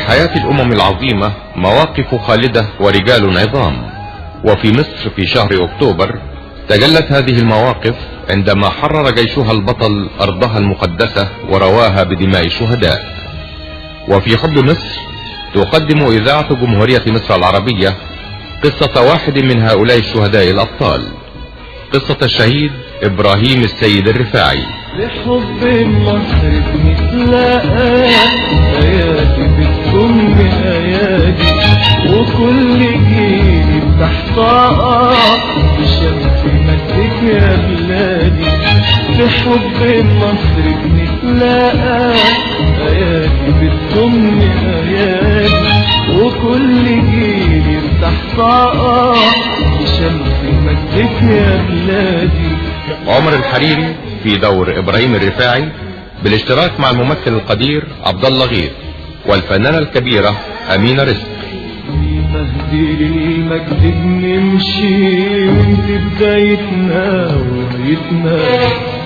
حياة الأمم العظيمة مواقف خالدة ورجال عظام، وفي مصر في شهر أكتوبر تجلت هذه المواقف عندما حرر جيشها البطل أرضها المقدسة ورواها بدماء الشهداء. وفي حب مصر تقدم إذاعة جمهورية مصر العربية قصة واحد من هؤلاء الشهداء الأبطال، قصة الشهيد إبراهيم السيد الرفاعي. لحب مصر بنتلاقى ايادي بتضم ايادي، وكل جيل بتحتاق بشمس مجدك يا بلادي. لحب مصر بنتلاقى ايادي بتضم ايادي، وكل جيل بتحتاق بشمس مجدك يا بلادي. عمر الحريري في دور إبراهيم الرفاعي بالاشتراك مع الممثل القدير عبد الله غيث والفنانة الكبيرة أمينة رزق. مهدي للمجد بنمشي وانت بدايتنا ونهايتنا،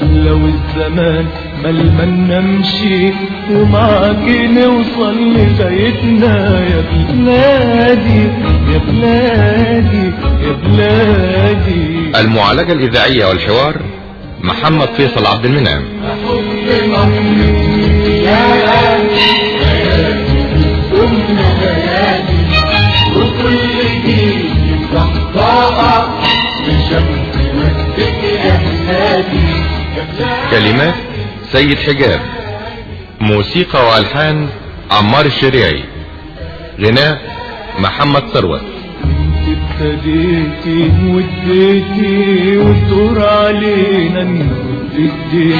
لو الزمان ملمن نمشي ومعاك نوصل لغايتنا. يا بلادي يا بلادي يا بلادي. المعالجة الإذاعية والحوار محمد فيصل عبد المنعم. كلمات سيد حجاب، موسيقى والحان عمار الشريعي، غناء محمد ثروت. ابتديتي وديتي وتدور علينا نوديكي،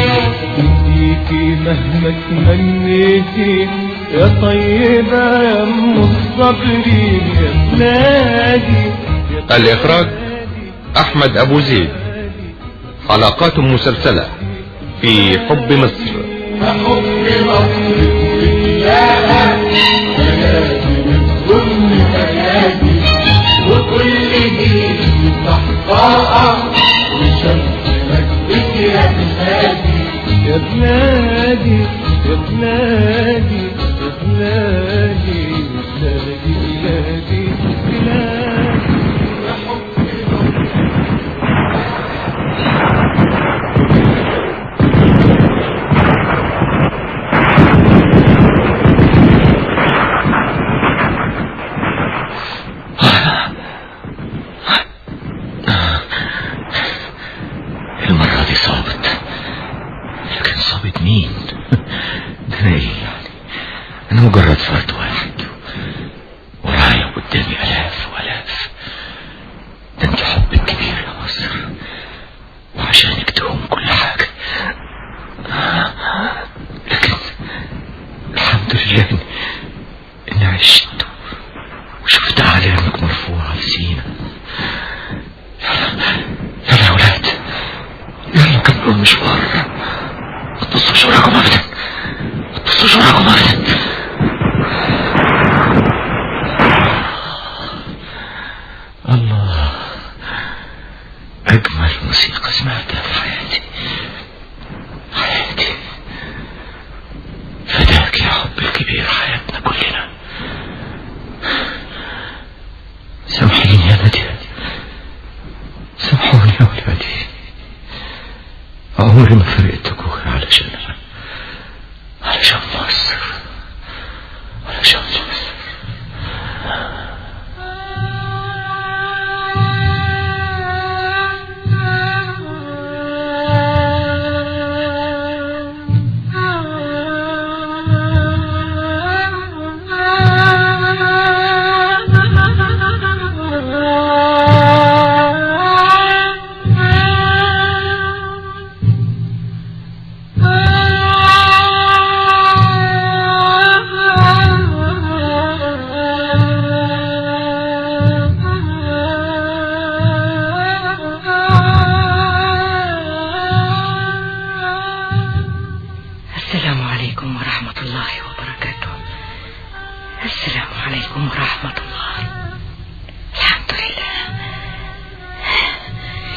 نديكي مهما تمنيتي يا طيبة يا ام الصابرين يا بلادي. الإخراج أحمد أبو زيد. حلقات مسلسلة في حب مصر. حب مصر كلها بلادي بالظلم بلادي، وكل جيل تحتاق وشمس مجدك يا بلادي. يا بلادي يا بلادي يا بلادي بلادي بلادي بلادي. المرة دي صابت، لكن صابت مين؟ ده انا ايه يعني؟ انا مجرد فرد واحد ورايا قدامي الاف والاف. ده انت حبك كبير يا مصر، وعشانك تقوم كل حاجة. لكن الحمد لله اني عشت وشفت اعلامك مرفوعة في سينا. يلا يا ولاد، يلا كملوا المشوار، ما تبصوش وراكم ابدا، ما تبصوش وراكم ابدا. الله، اجمل موسيقى سمعتها في حياتي. حياتي فداك يا حب الكبير، حياتنا كلنا. سامحيني يا نادية، سامحوني يا ولادي، عمري ما فرقتكم غير علشان مصر، علشان مصر.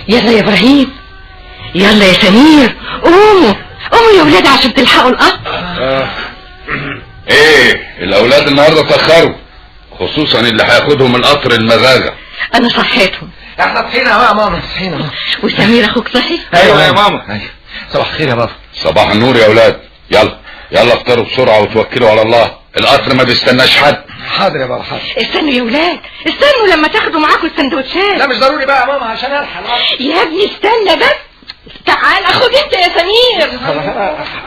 يلا يا ابراهيم، يلا يا سمير، قوموا قوموا يا ولاد عشان تلحقوا القطر. الاولاد النهارده اتاخروا، خصوصا اللي هياخدهم القطر المغاغه. انا صحيتهم. احنا صحينا اهو يا ماما، صحينا اهو. وسمير اخوك صحي؟ ايوه يا ماما. ايوه. صباح الخير يا بابا. صباح النور يا اولاد. يلا افطروا بسرعه وتوكلوا على الله، القطر ما بيستناش حد. حاضر يا بابا حاضر. استنوا يا ولاد، استنوا لما تاخدوا معاكم السندوتشات. لا مش ضروري بقى يا ماما عشان الحق. يا ابني استنى بس. تعال خد انت يا سمير.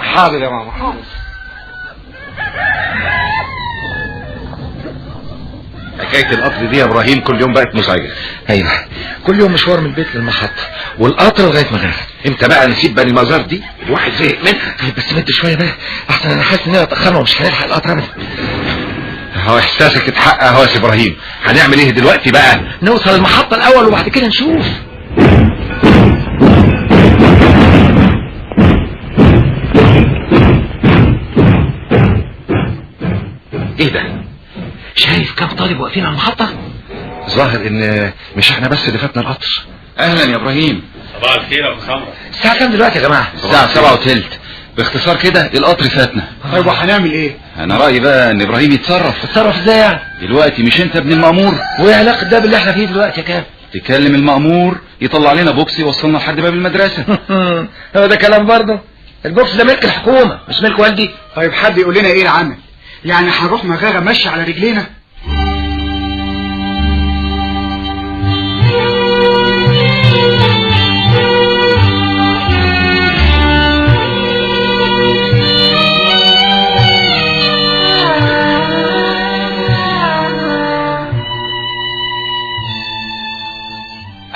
حاضر يا ماما حاضر. حكاية القطر دي يا ابراهيم كل يوم بقت مزعجة. ايوه كل يوم مشوار من البيت للمحطة والقطر لغاية ما غرق. امتى بقى نسيب بني مزار دي؟ الواحد زهق منها. بس مد شوية بقى احسن، انا حاسس اننا اتأخرنا ومش هنلحق القطر ابدا. هو احساسك اتحقق اهو يا ابراهيم. هنعمل ايه دلوقتي بقى؟ نوصل المحطة الاول وبعد كده نشوف. ايه ده؟ شايف كم طالب واقفين على المحطة؟ ظاهر ان مش احنا بس اللي فاتنا القطر. اهلا يا ابراهيم. صباح الخير يا ابو سمره. الساعة كام دلوقتي يا جماعة؟ الساعه 7:15. باختصار كده القطر فاتنا. طيب وهنعمل ايه؟ انا رايي بقى ان ابراهيم يتصرف. تتصرف ازاي يعني؟ دلوقتي مش انت ابن المأمور؟ وايه علاقة ده باللي احنا فيه دلوقتي يا كام؟ تكلم المأمور يطلع لنا بوكس يوصلنا لحد باب المدرسه. هو ده كلام برضه؟ البوكس ده ملك الحكومة مش ملك والدي. طيب حد يقول لنا ايه العمل؟ يعني هنروح مغاغة ماشي على رجلينا؟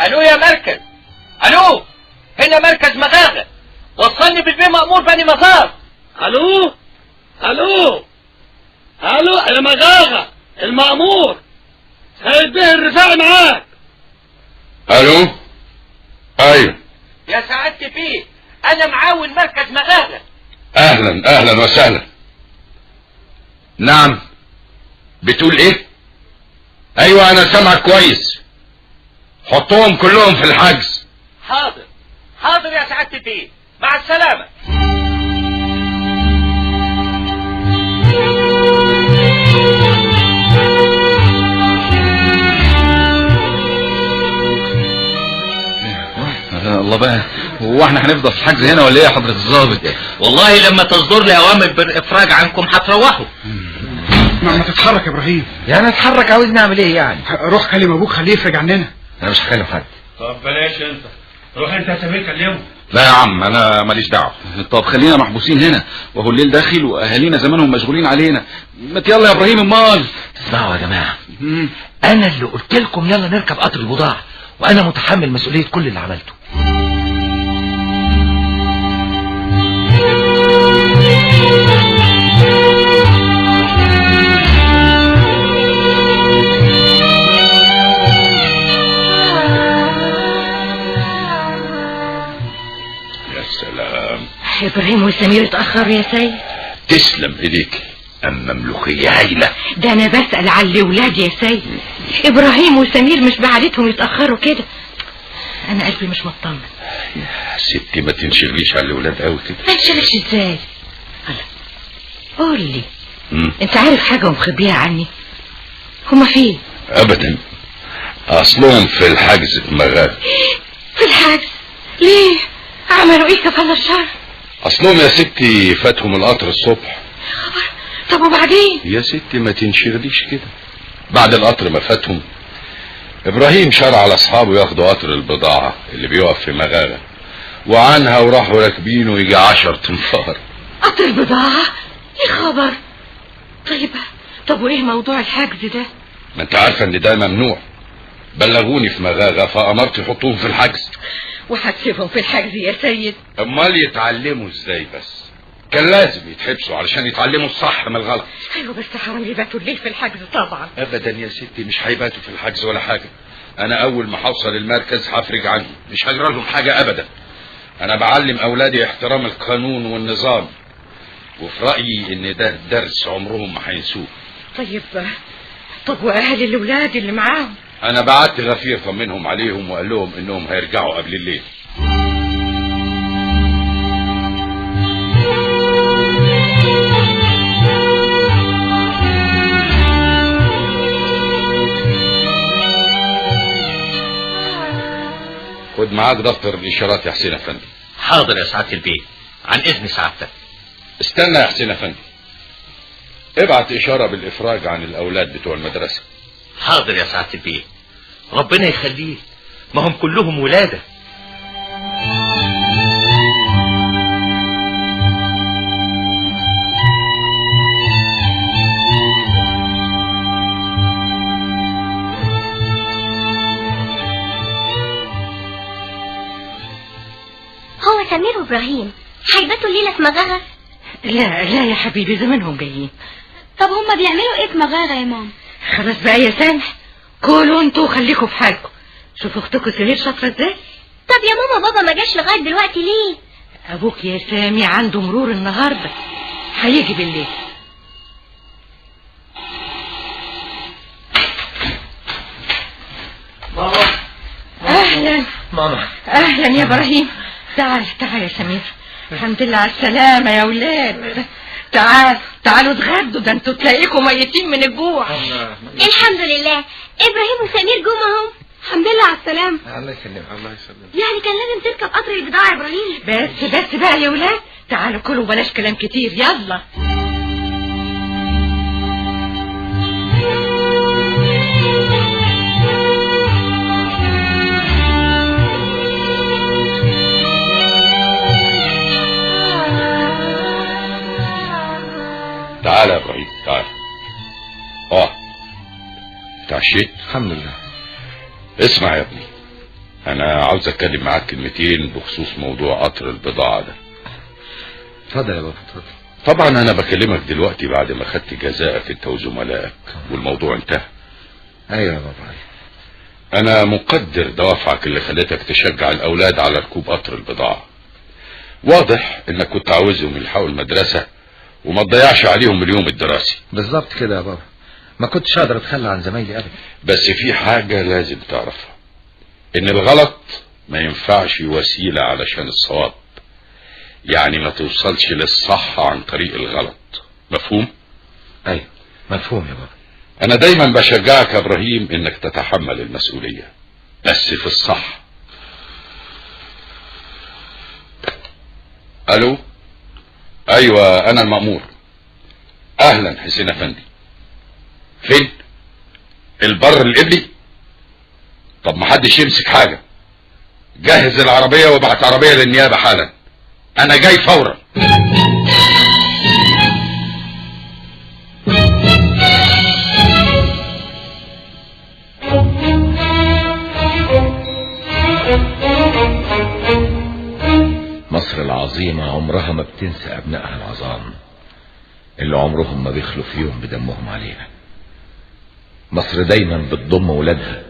الو يا مركز، الو هنا مركز مغاغة، وصلني بالبيه مأمور بني مزار. الو الو الو يا مغاغة المأمور سيد بيه الرفاعي معاك. الو ايوه يا سعادة بيه انا معاون مركز مغاغة. اهلا وسهلا. نعم بتقول ايه؟ ايوه انا سامعك كويس. حطوهم كلهم في الحجز. حاضر يا سعادة بيه، مع السلامة. الله بقى، هو احنا هنفضل في الحجز هنا ولا ايه يا حضرة الضابط؟ والله لما تصدر لي اوامر بالافراج عنكم هتروحوا. ما تتحرك يا ابراهيم. يعني اتحرك، عاوز نعمل ايه يعني؟ روح كلم ابوك خليه يفرج عننا. انا مش هكلم حد. طب بلاش انت، روح انت يا سمير كلمه. لا يا عم انا ماليش دعوه. طب خلينا محبوسين هنا وهو الليل داخل واهالينا زمانهم مشغولين علينا. ما يلا يا ابراهيم امال. اسمعوا يا جماعه، انا اللي قلت لكم يلا نركب قطر البضاعه، وانا متحمل مسؤوليه كل اللي عملته. ابراهيم وسمير اتأخروا يا سيد. تسلم ايديك، اما ملوخية هايلة. ده انا بسأل على ولادي يا سيد. ابراهيم وسمير مش بعادتهم يتأخروا كده. انا قلبي مش مطمن. يا ستي ما تنشغليش على الولاد قوي كده. ما تنشغلش ازاي؟ قول لي انت عارف حاجة ومخبيها عني؟ هما فين؟ ابدا، اصلهم في الحجز في مغاغة. في الحجز؟ ليه؟ عملوا ايه كفاله الشر؟ اصلهم يا ستي فاتهم القطر الصبح. خبر. طب وبعدين؟ يا ستي ما تنشغليش كده. بعد القطر ما فاتهم ابراهيم شرع على اصحابه ياخدوا قطر البضاعة اللي بيقف في مغاغة، وعنها وراحوا راكبينه يجي 10 تنفار. قطر البضاعة؟ ايه خبر؟ طب وايه موضوع الحجز ده؟ ما انت عارفة ان ده ممنوع. بلغوني في مغاغة فامرت يحطوهم في الحجز. وهتسيبهم في الحجز يا سيد؟ امال يتعلموا ازاي بس؟ كان لازم يتحبسوا علشان يتعلموا الصح من الغلط. ايوه بس حرام يباتوا الليل في الحجز طبعا. ابدا يا ستي مش هيباتوا في الحجز ولا حاجة. انا اول ما هوصل المركز هفرج عنهم، مش هجرى لهم حاجة ابدا. انا بعلم اولادي احترام القانون والنظام، وفي رأيي ان ده درس عمرهم ما هينسوه. طب واهل الاولاد اللي معاهم؟ انا بعت غفير طمنهم عليهم وقال لهم انهم هيرجعوا قبل الليل. خد معاك دفتر الاشارات يا حسين افندي. حاضر يا سعادة البيه، عن اذن سعادتك. استنى يا حسين افندي، ابعت اشارة بالافراج عن الاولاد بتوع المدرسة. حاضر يا سعادة البيه، ربنا يخليه، ما هم كلهم ولادة. هو سمير وابراهيم هيباتوا الليله في مغاغه؟ لا لا يا حبيبي، زمانهم جايين. طب هما بيعملوا ايه في مغاغه يا ماما؟ خلاص بقى يا سامح، كلوا انتوا وخليكوا في حالكم. شوفوا اختكم سمير شاطره ازاي. طب يا ماما بابا ما جاش لغايه دلوقتي ليه؟ ابوك يا سامي عنده مرور النهارده، هيجي بالليل. ماما. اهلا ماما. اهلا يا ابراهيم. تعال تعال يا سمير. الحمد لله على السلامه يا ولاد. تعالوا اتغدوا، ده انتوا تلاقيكم ميتين من الجوع. الحمد لله ابراهيم وسمير جم اهو. الحمد لله على السلامه. الله يسلمك. الله يسلمك. يعني كان لازم تركب قطر البضاعه يا ابراهيم. بس بقى يا ولاد، تعالوا كلوا بلاش كلام كتير، يلا. تعال يا ابراهيم تعال. اتعشيت؟ الحمد لله. اسمع يا ابني، انا عاوز اتكلم معاك كلمتين بخصوص موضوع قطر البضاعة ده. اتفضل يا بابا اتفضل. طبعا انا بكلمك دلوقتي بعد ما خدت جزاءك انت وزملائك والموضوع انتهى. ايوه يا بابا. انا مقدر دوافعك اللي خلتك تشجع الاولاد على ركوب قطر البضاعة. واضح انك كنت عاوزهم يلحقوا المدرسة وما تضيعش عليهم اليوم الدراسي. بالظبط كده يا بابا، ما كنتش اقدر اتخلى عن زمايلي ابدا. بس في حاجة لازم تعرفها، ان الغلط ما ينفعش وسيلة علشان الصواب، يعني ما توصلش للصح عن طريق الغلط. مفهوم؟ ايوه مفهوم يا بابا. انا دايما بشجعك يا ابراهيم انك تتحمل المسؤولية، بس في الصح. الو. ايوه انا المأمور. اهلا حسين افندي. فين؟ البر القبلي؟ طب ما حدش يمسك حاجة، جهز العربية وابعت عربية للنيابة حالا، انا جاي فورا. مصر العظيمة عمرها ما بتنسى ابنائها العظام اللي عمرهم ما بيخلوا في يوم بدمهم عليها. مصر دايما بتضم ولادها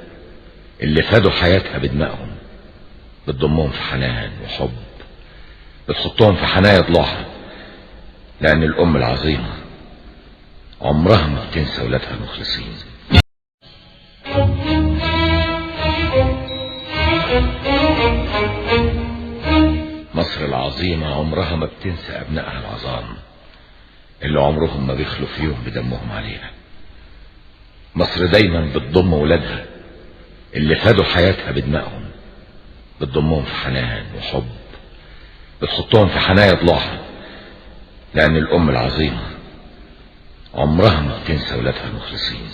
اللي فادوا حياتها بدمائهم، بتضمهم في حنان وحب، بتحطهم في حنايا ضلوعها، لأن الأم العظيمة عمرها ما بتنسى ولادها المخلصين. مصر العظيمة عمرها ما بتنسى أبنائها العظام اللي عمرهم ما بيخلوا في يوم بدمهم عليها. مصر دايما بتضم ولادها اللي فادوا حياتها بدمائهم، بتضمهم في حنان وحب، بتحطهم في حنايا ضلوعها، لأن الأم العظيمة عمرها ما بتنسى ولادها المخلصين.